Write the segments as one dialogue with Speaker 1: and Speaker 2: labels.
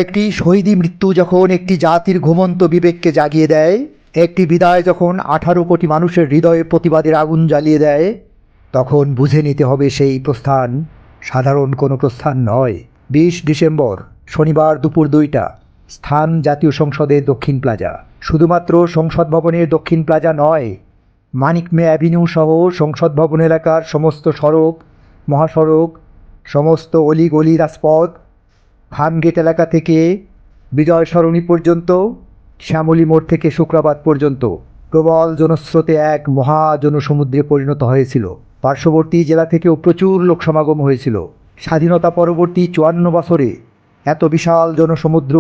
Speaker 1: একটি শহীদী মৃত্যু যখন একটি জাতির ঘুমন্ত বিবেককে জাগিয়ে দেয়, একটি বিদায় যখন 18 কোটি মানুষের হৃদয়ে প্রতিবাদের আগুন জ্বালিয়ে দেয়, তখন বুঝে নিতে হবে সেই প্রস্থান সাধারণ কোনো প্রস্থান নয়। 20 ডিসেম্বর, শনিবার দুপুর 2টা, স্থান জাতীয় সংসদের দক্ষিণ প্লাজা। শুধুমাত্র সংসদ ভবনের দক্ষিণ প্লাজা নয়, মানিক মে অ্যাভিনিউ সহ সংসদ ভবন এলাকার সমস্ত সড়ক, মহাসড়ক, সমস্ত অলিগলি, রাজপথ, ফার্মগেট এলাকা থেকে বিজয় সরণি পর্যন্ত, শ্যামলী মোড় থেকে শুক্রাবাদ পর্যন্ত প্রবল জনস্রোতে এক মহা জনসমুদ্রে পরিণত হয়েছিল। পার্শ্ববর্তী জেলা থেকেও প্রচুর লোক সমাগম হয়েছিল। স্বাধীনতা পরবর্তী 54 বছরে এত বিশাল জনসমুদ্র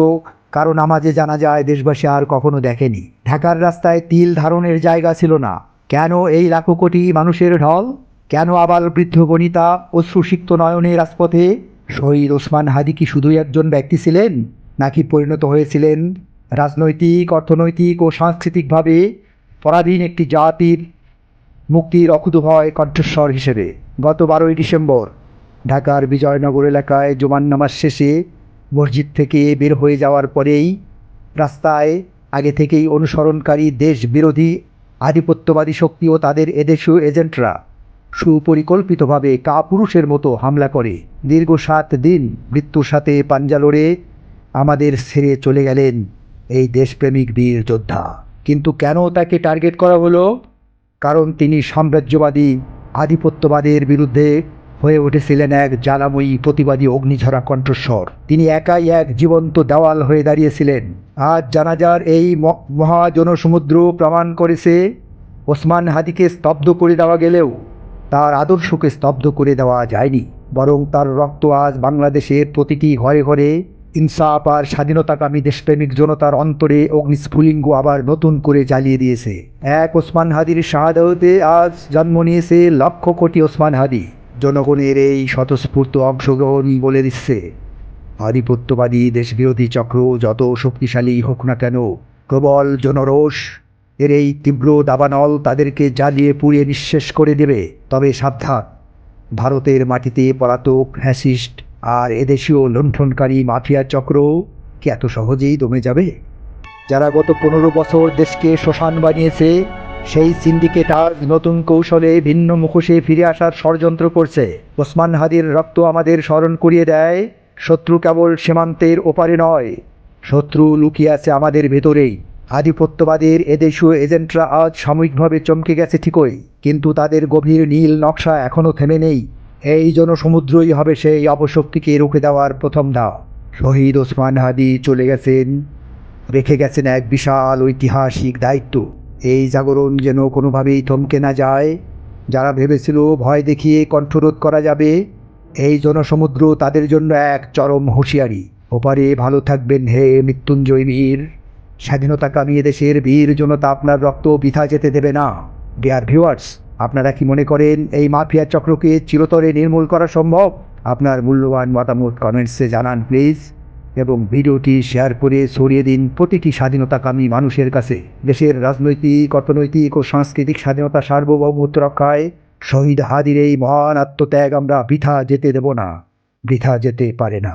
Speaker 1: কারো নামাজে জানা যায় দেশবাসী আর কখনো দেখেনি। ঢাকার রাস্তায় তিল ধারণের জায়গা ছিল না। কেন এই লাখো কোটি মানুষের ঢল? কেন আবাল বৃদ্ধ বনিতা অশ্রুসিক্ত নয়নে রাজপথে? শহীদ ওসমান হাদি কি শুধুই একজন ব্যক্তি ছিলেন, নাকি পরিণত হয়েছিলেন রাজনৈতিক, অর্থনৈতিক ও সাংস্কৃতিকভাবে পরাধীন একটি জাতির মুক্তির অকুতোভয় কণ্ঠস্বর হিসেবে? গত 12 ডিসেম্বর ঢাকার বিজয়নগর এলাকায় জুমার নামাজ শেষে মসজিদ থেকে বের হয়ে যাওয়ার পরেই রাস্তায় আগে থেকেই অনুসরণকারী দেশ বিরোধী আধিপত্যবাদী শক্তি ও তাদের এদেশীয় এজেন্টরা সুপরিকল্পিতভাবে কাপুরুষের মতো হামলা করে দীর্ঘ 7 দিন মৃত্যুর সাথে পাঞ্জা লড়ে আমাদের ছেড়ে চলে গেলেন এই দেশপ্রেমিক বীর যোদ্ধা। কিন্তু কেন তাকে টার্গেট করা হলো? কারণ তিনি সাম্রাজ্যবাদী আধিপত্যবাদের বিরুদ্ধে হয়ে উঠেছিলেন এক জ্বালাময়ী প্রতিবাদী অগ্নিঝরা কণ্ঠস্বর। তিনি একাই এক জীবন্ত দেওয়াল হয়ে দাঁড়িয়েছিলেন। আজ জানাজার এই মহাজনসমুদ্র প্রমাণ করেছে, ওসমান হাদিকে স্তব্ধ করে দেওয়া গেলেও তার আদর্শকে স্তব্ধ করে দেওয়া যায়নি, বরং তার রক্ত আজ বাংলাদেশের প্রতিটি ঘরে ঘরে ইনসাফ আর স্বাধীনতাকামী দেশপ্রেমিক জনতার অন্তরে অগ্নিস্ফুলিঙ্গ আবার নতুন করে জ্বালিয়ে দিয়েছে। এক ওসমান হাদির শাহাদাতে আজ জন্ম নিয়েছে লক্ষ কোটি ওসমান হাদি। জনগণের এই স্বতঃস্ফূর্ত অংশগ্রহণ বলে দিচ্ছে, আধিপত্যবাদী দেশবিরোধী চক্র যত শক্তিশালী হোক না কেন, প্রবল জনরোষ এর এই তীব্র দাবানল তাদেরকে জ্বালিয়ে পুড়িয়ে নিঃশেষ করে দেবে। তবে সাবধান, ভারতের মাটিতে পলাতক ফ্যাসিস্ট আর এদেশীয় লুণ্ঠনকারী মাফিয়া চক্র কি এত সহজেই দমে যাবে? যারা গত 15 বছর দেশকে শ্মশান বানিয়েছে, সেই সিন্ডিকেট আজ নতুন কৌশলে ভিন্ন মুখোশে ফিরে আসার ষড়যন্ত্র করছে। ওসমান হাদির রক্ত আমাদের স্মরণ করিয়ে দেয়, শত্রু কেবল সীমান্তের ওপারে নয়, শত্রু লুকিয়ে আছে আমাদের ভেতরেই। আধিপত্যবাদের এদেশীয় এজেন্টরা আজ সাময়িকভাবে চমকে গেছে ঠিকই, কিন্তু তাদের গভীর নীল নকশা এখনও থেমে নেই। এই জনসমুদ্রই হবে সেই অপশক্তিকে রুখে দেওয়ার প্রথম ধাপ। শহীদ ওসমান হাদি চলে গেছেন, রেখে গেছেন এক বিশাল ঐতিহাসিক দায়িত্ব। এই জাগরণ যেন কোনোভাবেই থমকে না যায়। যারা ভেবেছিল ভয় দেখিয়ে কণ্ঠরোধ করা যাবে, এই জনসমুদ্র তাদের জন্য এক চরম হুঁশিয়ারি। ওপারে ভালো থাকবেন হে মৃত্যুঞ্জয় বীর। স্বাধীনতাকামী দেশের বীর জনতা আপনার রক্ত বৃথা যেতে দেবে না। ডিয়ার ভিউয়ার্স, আপনারা কি মনে করেন এই মাফিয়া চক্রকে চিরতরে নির্মূল করা সম্ভব? আপনার মূল্যবান মতামত কমেন্টসে জানান প্লিজ, এবং ভিডিওটি শেয়ার করে ছড়িয়ে দিন প্রতিটি স্বাধীনতাকামী মানুষের কাছে। দেশের রাজনৈতিক, অর্থনৈতিক ও সাংস্কৃতিক স্বাধীনতা সার্বভৌমত্ব রক্ষায় শহীদ হাদির এই মহান আত্মত্যাগ আমরা বৃথা যেতে দেব না, বৃথা যেতে পারে না।